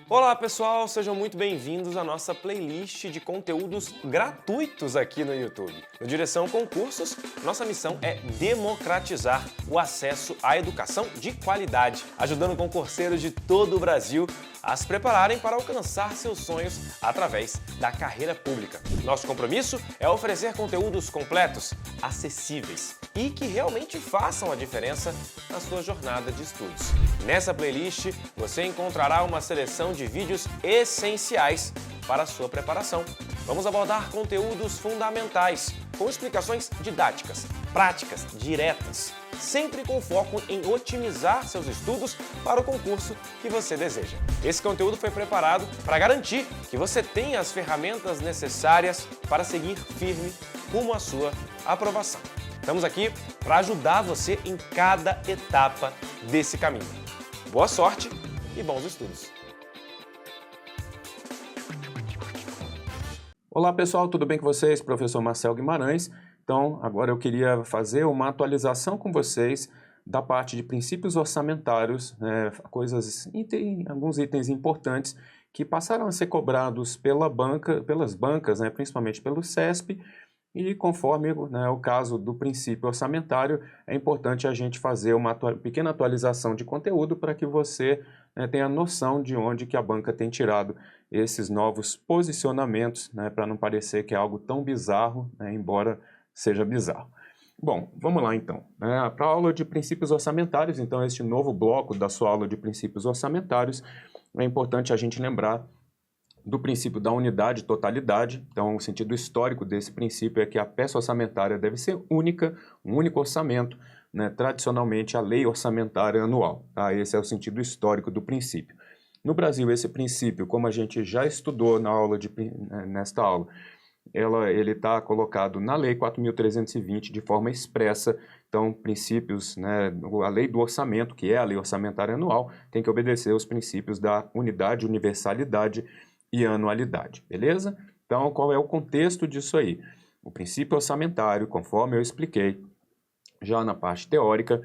Olá pessoal, sejam muito bem-vindos à nossa playlist de conteúdos gratuitos aqui no YouTube. No Direção Concursos, nossa missão é democratizar o acesso à educação de qualidade, ajudando concurseiros de todo o Brasil a se prepararem para alcançar seus sonhos através da carreira pública. Nosso compromisso é oferecer conteúdos completos, acessíveis e que realmente façam a diferença na sua jornada de estudos. Nessa playlist, você encontrará uma seleção de vídeos essenciais para a sua preparação. Vamos abordar conteúdos fundamentais, com explicações didáticas, práticas, diretas, sempre com foco em otimizar seus estudos para o concurso que você deseja. Esse conteúdo foi preparado para garantir que você tenha as ferramentas necessárias para seguir firme rumo à sua aprovação. Estamos aqui para ajudar você em cada etapa desse caminho. Boa sorte e bons estudos! Olá pessoal, tudo bem com vocês? Professor Marcel Guimarães. Então, agora eu queria fazer uma atualização com vocês da parte de princípios orçamentários, alguns itens importantes que passaram a ser cobrados pelas bancas, principalmente pelo CESP, e conforme o caso do princípio orçamentário, é importante a gente fazer uma pequena atualização de conteúdo para que você tenha noção de onde que a banca tem tirado esses novos posicionamentos, para não parecer que é algo tão bizarro, embora seja bizarro. Bom, vamos lá então. Para a aula de princípios orçamentários, então este novo bloco da sua aula de princípios orçamentários, é importante a gente lembrar do princípio da unidade e totalidade. Então, o sentido histórico desse princípio é que a peça orçamentária deve ser única, um único orçamento, tradicionalmente a lei orçamentária anual. Tá? Esse é o sentido histórico do princípio. No Brasil, esse princípio, como a gente já estudou nesta aula, ele está colocado na Lei 4.320 de forma expressa. Então, princípios, a lei do orçamento, que é a lei orçamentária anual, tem que obedecer os princípios da unidade, universalidade e anualidade, beleza? Então, qual é o contexto disso aí? O princípio orçamentário, conforme eu expliquei já na parte teórica,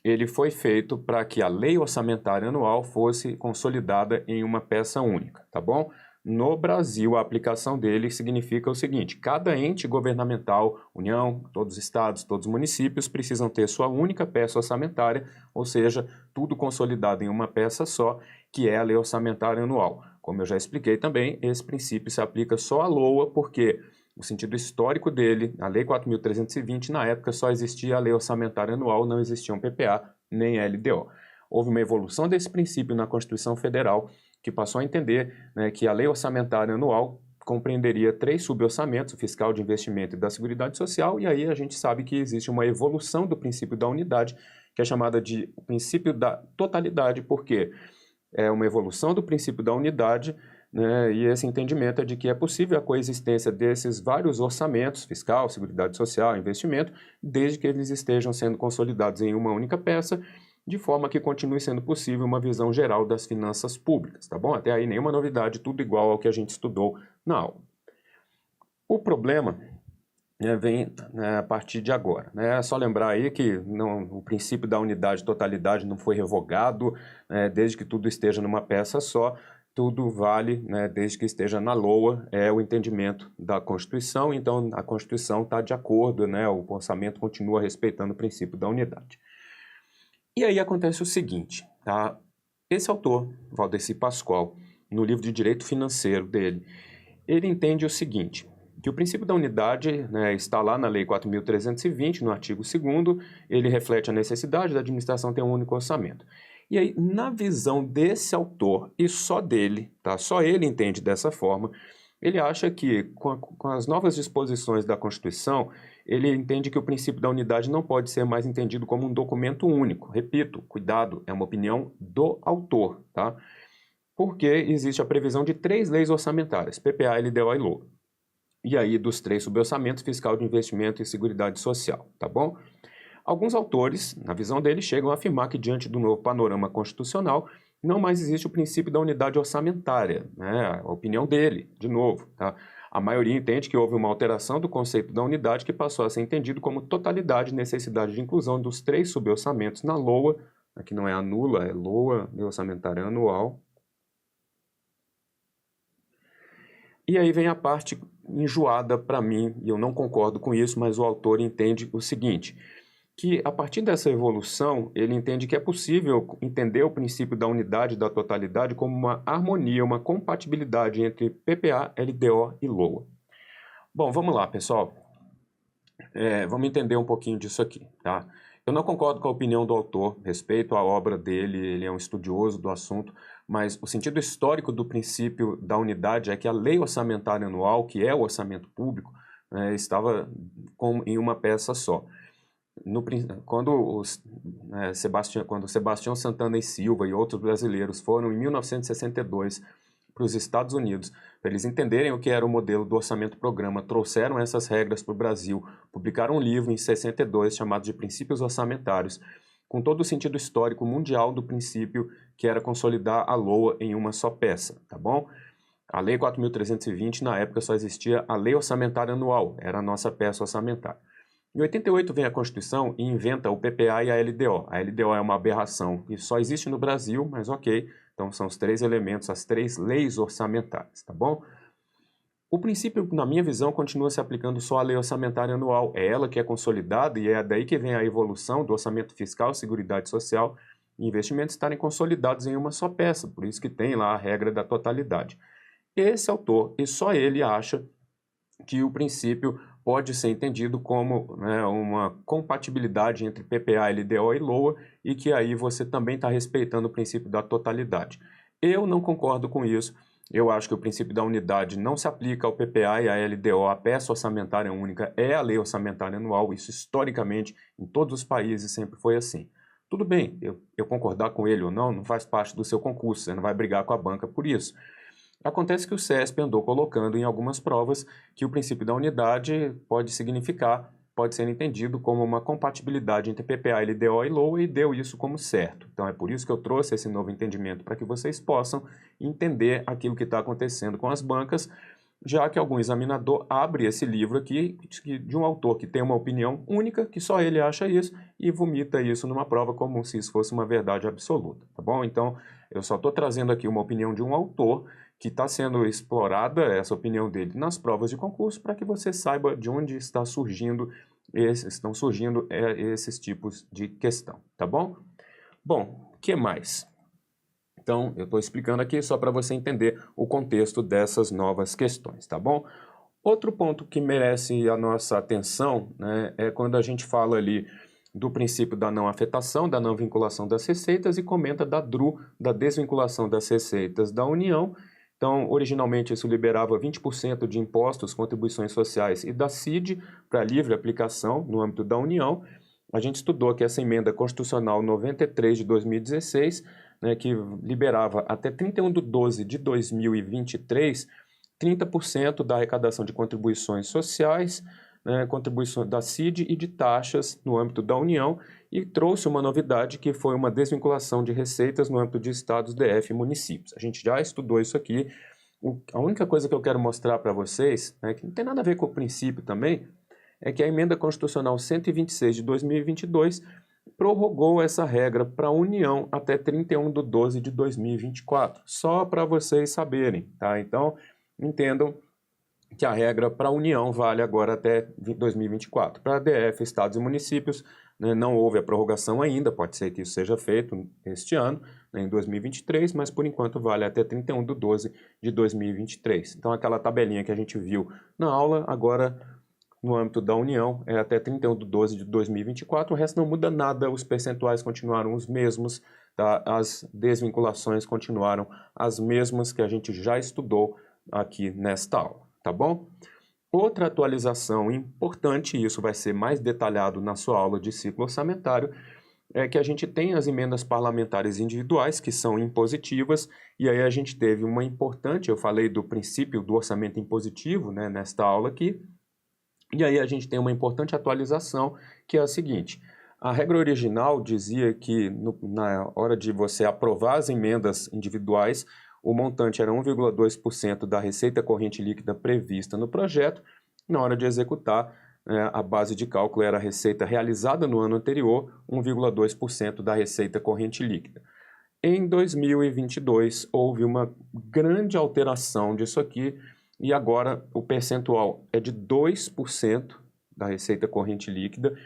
ele foi feito para que a lei orçamentária anual fosse consolidada em uma peça única, tá bom? No Brasil, a aplicação dele significa o seguinte: cada ente governamental, União, todos os estados, todos os municípios, precisam ter sua única peça orçamentária, ou seja, tudo consolidado em uma peça só, que é a lei orçamentária anual. Como eu já expliquei também, esse princípio se aplica só à LOA, porque o sentido histórico dele, a Lei 4.320, na época só existia a lei orçamentária anual, não existiam PPA nem LDO. Houve uma evolução desse princípio na Constituição Federal, que passou a entender que a lei orçamentária anual compreenderia 3 suborçamentos, o fiscal, de investimento e da Seguridade Social, e aí a gente sabe que existe uma evolução do princípio da unidade, que é chamada de princípio da totalidade, porque é uma evolução do princípio da unidade, e esse entendimento é de que é possível a coexistência desses vários orçamentos, fiscal, Seguridade Social, investimento, desde que eles estejam sendo consolidados em uma única peça, de forma que continue sendo possível uma visão geral das finanças públicas, tá bom? Até aí nenhuma novidade, tudo igual ao que a gente estudou na aula. O problema vem a partir de agora. É só lembrar aí que o princípio da unidade e totalidade não foi revogado, desde que tudo esteja numa peça só, tudo vale, desde que esteja na LOA, é o entendimento da Constituição, então a Constituição está de acordo, o orçamento continua respeitando o princípio da unidade. E aí acontece o seguinte, tá? Esse autor, Valdeci Pascoal, no livro de Direito Financeiro dele, ele entende o seguinte: que o princípio da unidade está lá na Lei 4.320, no artigo 2º, ele reflete a necessidade da administração ter um único orçamento. E aí, na visão desse autor, e só dele, tá? Só ele entende dessa forma, ele acha que, com as novas disposições da Constituição, ele entende que o princípio da unidade não pode ser mais entendido como um documento único. Repito, cuidado, é uma opinião do autor, tá? Porque existe a previsão de 3 leis orçamentárias, PPA, LDO e LOA. E aí dos 3 suborçamentos, fiscal, de investimento e seguridade social, tá bom? Alguns autores, na visão deles, chegam a afirmar que diante do novo panorama constitucional, não mais existe o princípio da unidade orçamentária, a opinião dele, de novo, tá? A maioria entende que houve uma alteração do conceito da unidade que passou a ser entendido como totalidade e necessidade de inclusão dos 3 suborçamentos na LOA, aqui não é a nula, é LOA, lei orçamentária anual, E aí vem a parte enjoada para mim, e eu não concordo com isso, mas o autor entende o seguinte, que a partir dessa evolução, ele entende que é possível entender o princípio da unidade e da totalidade como uma harmonia, uma compatibilidade entre PPA, LDO e LOA. Bom, vamos lá, pessoal. Vamos entender um pouquinho disso aqui, tá? Eu não concordo com a opinião do autor, respeito a obra dele, ele é um estudioso do assunto, mas o sentido histórico do princípio da unidade é que a lei orçamentária anual, que é o orçamento público, estava em uma peça só. Quando Sebastião Santana e Silva e outros brasileiros foram em 1962 para os Estados Unidos, para eles entenderem o que era o modelo do orçamento-programa, trouxeram essas regras para o Brasil, publicaram um livro em 62 chamado de Princípios Orçamentários, com todo o sentido histórico mundial do princípio que era consolidar a LOA em uma só peça, tá bom? A Lei 4.320, na época, só existia a Lei Orçamentária Anual, era a nossa peça orçamentária. Em 88 vem a Constituição e inventa o PPA e a LDO. A LDO é uma aberração que só existe no Brasil, mas ok. Então são os 3 elementos, as 3 leis orçamentárias, tá bom? O princípio, na minha visão, continua se aplicando só à lei orçamentária anual. É ela que é consolidada e é daí que vem a evolução do orçamento fiscal, seguridade social e investimentos estarem consolidados em uma só peça. Por isso que tem lá a regra da totalidade. Esse autor, e só ele, acha que o princípio pode ser entendido como uma compatibilidade entre PPA, LDO e LOA e que aí você também está respeitando o princípio da totalidade. Eu não concordo com isso. Eu acho que o princípio da unidade não se aplica ao PPA e à LDO. A peça orçamentária única é a lei orçamentária anual. Isso historicamente em todos os países sempre foi assim. Tudo bem, eu concordar com ele ou não faz parte do seu concurso. Você não vai brigar com a banca por isso. Acontece que o CESP andou colocando em algumas provas que o princípio da unidade pode ser entendido como uma compatibilidade entre PPA, LDO e LOA e deu isso como certo. Então é por isso que eu trouxe esse novo entendimento para que vocês possam entender aquilo que está acontecendo com as bancas, já que algum examinador abre esse livro aqui de um autor que tem uma opinião única, que só ele acha isso, e vomita isso numa prova como se isso fosse uma verdade absoluta, tá bom? Então eu só estou trazendo aqui uma opinião de um autor que está sendo explorada, essa opinião dele, nas provas de concurso, para que você saiba de onde estão surgindo esses tipos de questão, tá bom? Bom, o que mais? Então, eu estou explicando aqui só para você entender o contexto dessas novas questões, tá bom? Outro ponto que merece a nossa atenção, é quando a gente fala ali do princípio da não afetação, da não vinculação das receitas e comenta da DRU, da desvinculação das receitas da União. Então, originalmente isso liberava 20% de impostos, contribuições sociais e da CID para livre aplicação no âmbito da União. A gente estudou que essa emenda constitucional 93 de 2016, que liberava até 31/12/2023, 30% da arrecadação de contribuições sociais, contribuições da CID e de taxas no âmbito da União, e trouxe uma novidade que foi uma desvinculação de receitas no âmbito de estados, DF e municípios. A gente já estudou isso aqui. A única coisa que eu quero mostrar para vocês, que não tem nada a ver com o princípio também, é que a emenda constitucional 126 de 2022 prorrogou essa regra para a União até 31/12/2024, só para vocês saberem, tá? Então, entendam que a regra para a União vale agora até 2024. Para a DF, estados e municípios, não houve a prorrogação ainda, pode ser que isso seja feito este ano, em 2023, mas por enquanto vale até 31/12/2023. Então aquela tabelinha que a gente viu na aula, agora no âmbito da União, é até 31/12/2024, o resto não muda nada, os percentuais continuaram os mesmos, tá? As desvinculações continuaram as mesmas que a gente já estudou aqui nesta aula. Tá bom? Outra atualização importante, e isso vai ser mais detalhado na sua aula de ciclo orçamentário, é que a gente tem as emendas parlamentares individuais, que são impositivas, e aí a gente teve uma importante, eu falei do princípio do orçamento impositivo, nesta aula aqui, e aí a gente tem uma importante atualização, que é a seguinte: a regra original dizia que na hora de você aprovar as emendas individuais, o montante era 1,2% da receita corrente líquida prevista no projeto. Na hora de executar, a base de cálculo era a receita realizada no ano anterior, 1,2% da receita corrente líquida. Em 2022, houve uma grande alteração disso aqui, e agora o percentual é de 2% da receita corrente líquida.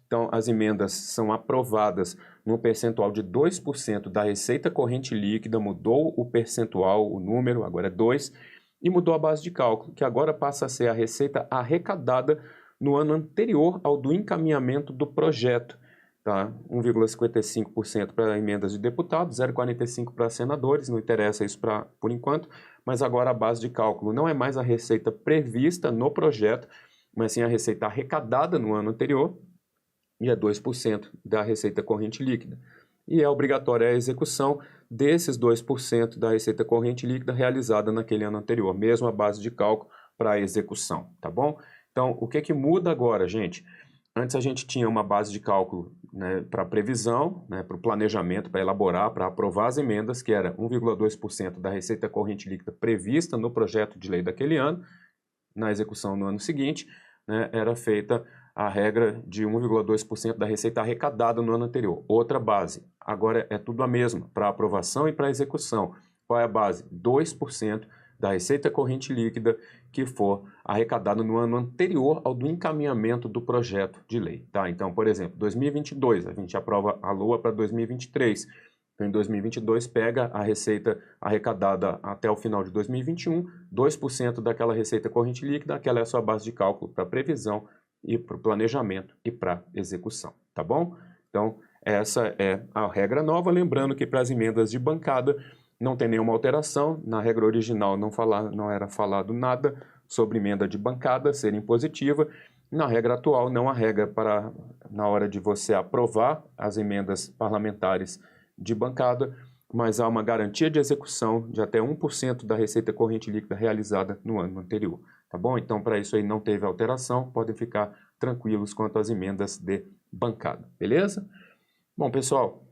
Então, as emendas são aprovadas no percentual de 2% da receita corrente líquida, mudou o percentual, o número, agora é 2%, e mudou a base de cálculo, que agora passa a ser a receita arrecadada no ano anterior ao do encaminhamento do projeto. Tá? 1,55% para emendas de deputados, 0,45% para senadores, não interessa isso por enquanto, mas agora a base de cálculo não é mais a receita prevista no projeto, mas sim a receita arrecadada no ano anterior, e é 2% da receita corrente líquida. E é obrigatória a execução desses 2% da receita corrente líquida realizada naquele ano anterior, mesmo a base de cálculo para a execução, tá bom? Então, o que muda agora, gente? Antes a gente tinha uma base de cálculo, né, para previsão, né, para o planejamento, para elaborar, para aprovar as emendas, que era 1,2% da receita corrente líquida prevista no projeto de lei daquele ano. Na execução no ano seguinte, né, era feita a regra de 1,2% da receita arrecadada no ano anterior. Outra base. Agora é tudo a mesma, para aprovação e para execução. Qual é a base? 2% da receita corrente líquida que for arrecadada no ano anterior ao do encaminhamento do projeto de lei. Tá? Então, por exemplo, 2022, a gente aprova a LOA para 2023. Então, em 2022, pega a receita arrecadada até o final de 2021, 2% daquela receita corrente líquida, aquela é a sua base de cálculo para previsão e para o planejamento e para execução, tá bom? Então, essa é a regra nova, lembrando que para as emendas de bancada não tem nenhuma alteração, na regra original não era falado nada sobre emenda de bancada ser impositiva, na regra atual não há regra para, na hora de você aprovar as emendas parlamentares de bancada, mas há uma garantia de execução de até 1% da receita corrente líquida realizada no ano anterior. Tá bom? Então, para isso aí não teve alteração, podem ficar tranquilos quanto às emendas de bancada, beleza? Bom, pessoal,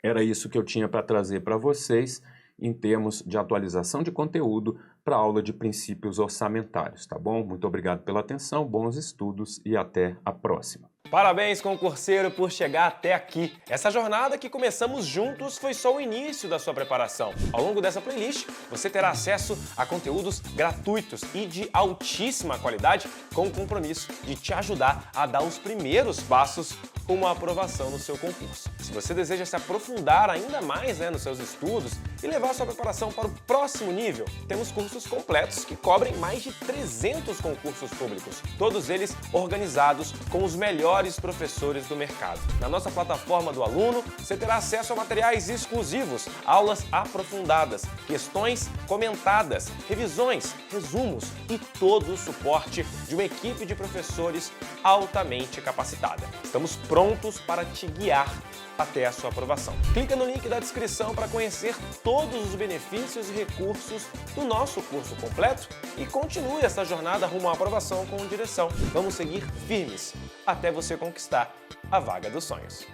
era isso que eu tinha para trazer para vocês em termos de atualização de conteúdo para a aula de princípios orçamentários, tá bom? Muito obrigado pela atenção, bons estudos e até a próxima. Parabéns, concurseiro, por chegar até aqui. Essa jornada que começamos juntos foi só o início da sua preparação. Ao longo dessa playlist, você terá acesso a conteúdos gratuitos e de altíssima qualidade, com o compromisso de te ajudar a dar os primeiros passos rumo à aprovação no seu concurso. Se você deseja se aprofundar ainda mais, nos seus estudos e levar a sua preparação para o próximo nível, temos cursos completos que cobrem mais de 300 concursos públicos, todos eles organizados com os melhores professores do mercado. Na nossa plataforma do aluno, você terá acesso a materiais exclusivos, aulas aprofundadas, questões comentadas, revisões, resumos e todo o suporte de uma equipe de professores altamente capacitada. Estamos prontos para te guiar até a sua aprovação. Clica no link da descrição para conhecer todos os benefícios e recursos do nosso curso completo e continue essa jornada rumo à aprovação com direção. Vamos seguir firmes até você conquistar a vaga dos sonhos.